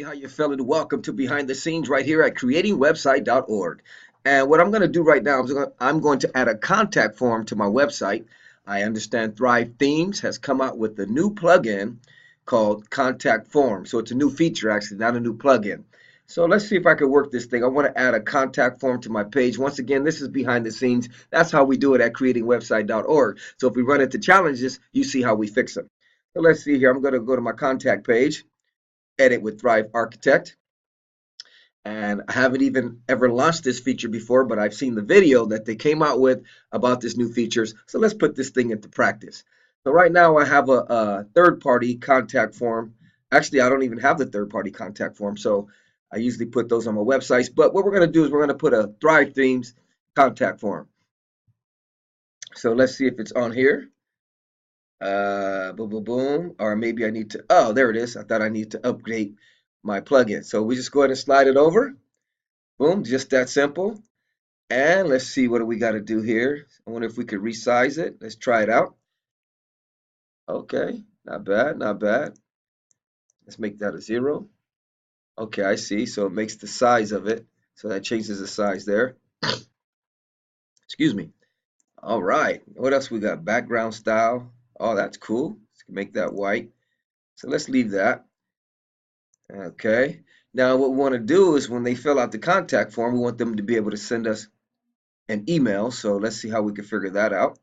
How you feeling? Welcome to Behind the Scenes right here at creatingwebsite.org. And what I'm going to do right now is I'm going to add a contact form to my website. I understand Thrive Themes has come out with a new plugin called Contact Form. So it's a new feature, actually, not a new plugin. So let's see if I can work this thing. I want to add a contact form to my page. Once again, this is behind the scenes. That's how we do it at creatingwebsite.org. So if we run into challenges, you see how we fix them. So let's see here. I'm going to go to my contact page, edit with Thrive Architect. And I haven't even ever launched this feature before, but I've seen the video that they came out with about this new features. So let's put this thing into practice. So right now I have a third-party contact form. Actually, I don't even have the third-party contact form. So I usually put those on my websites. But what we're going to do is we're going to put a Thrive Themes contact form. So let's see if it's on here. Boom, boom, boom. Or maybe I need to, oh, there it is. I thought I needed to upgrade my plugin. So we just go ahead and slide it over. Boom, just that simple. And let's see what do we got to do here. I wonder if we could resize it. Let's try it out. Okay, not bad, not bad. Let's make that a 0. Okay, I see. So it makes the size of it. So that changes the size there. Excuse me. All right. What else we got? Background style. Oh, that's cool. Let's make that white. So let's leave that. Okay. Now what we want to do is when they fill out the contact form, we want them to be able to send us an email. So let's see how we can figure that out.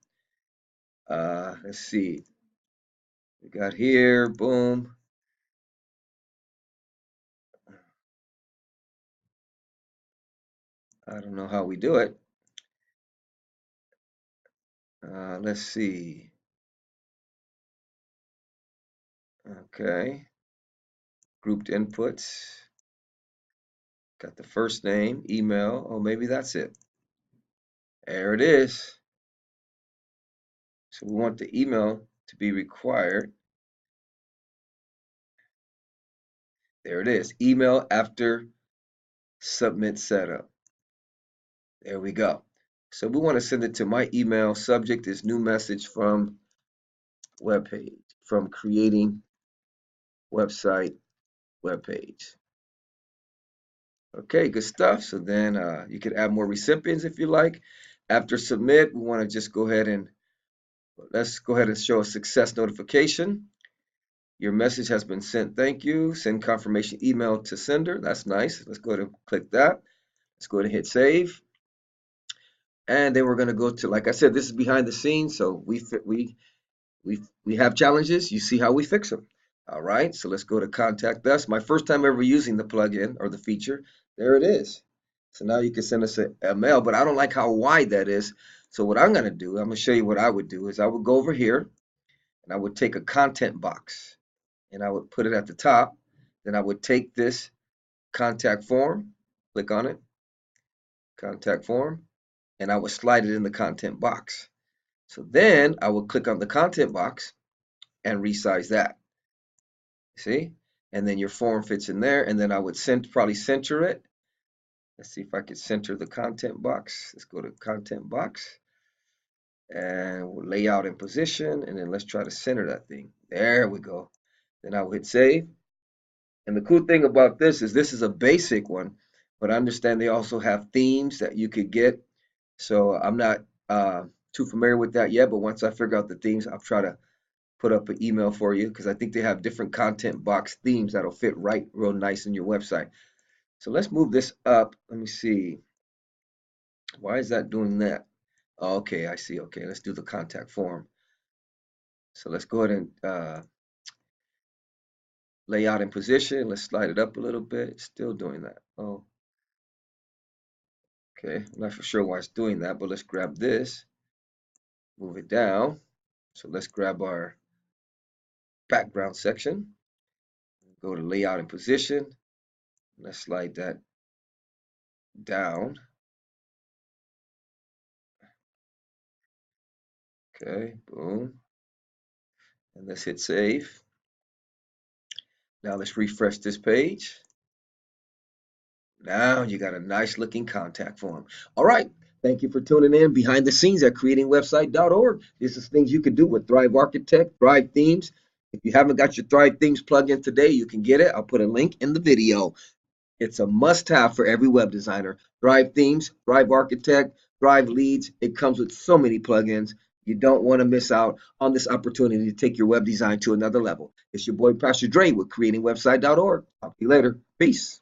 Let's see. We got here, boom. I don't know how we do it. Let's see. Okay. Grouped inputs. Got the first name, email. Oh, maybe that's it. There it is. So we want the email to be required. There it is. Email after submit setup. There we go. So we want to send it to my email. Subject is new message from webpage, from creating website webpage. Okay, good stuff. So then you can add more recipients if you like. After submit, we want to just go ahead and let's go ahead and show a success notification. Your message has been sent. Thank you. Send confirmation email to sender. That's nice. Let's go ahead and click that. Let's go ahead and hit save. And then we're going to go to, like I said, this is behind the scenes. So we have challenges. You see how we fix them. All right. So let's go to contact us. My first time ever using the plugin or the feature. There it is. So now you can send us a mail, but I don't like how wide that is. So what I'm going to do, I'm going to show you what I would do is I would go over here and I would take a content box and I would put it at the top. Then I would take this contact form, click on it, contact form, and I would slide it in the content box. So then I would click on the content box and resize that. See? And then your form fits in there. And then I would probably center it. Let's see if I can center the content box. Let's go to content box and we'll layout and position. And then let's try to center that thing. There we go. Then I will hit save. And the cool thing about this is a basic one, but I understand they also have themes that you could get. So I'm not too familiar with that yet, but once I figure out the themes, I'll try to put up an email for you because I think they have different content box themes that'll fit right real nice in your website. So let's move this up. Let me see. Why is that doing that? Oh, okay, I see. Okay, let's do the contact form. So let's go ahead and layout in position. Let's slide it up a little bit. It's still doing that. Oh, okay. I'm not for sure why it's doing that, but let's grab this, move it down. So let's grab our background section, go to layout and position. Let's slide that down. Okay, boom. And let's hit save. Now let's refresh this page. Now you got a nice looking contact form. All right. Thank you for tuning in behind the scenes at creatingwebsite.org. This is things you can do with Thrive Architect, Thrive Themes. If you haven't got your Thrive Themes plugin today, you can get it. I'll put a link in the video. It's a must-have for every web designer. Thrive Themes, Thrive Architect, Thrive Leads. It comes with so many plugins. You don't want to miss out on this opportunity to take your web design to another level. It's your boy Pastor Dre with creatingwebsite.org. Talk to you later. Peace.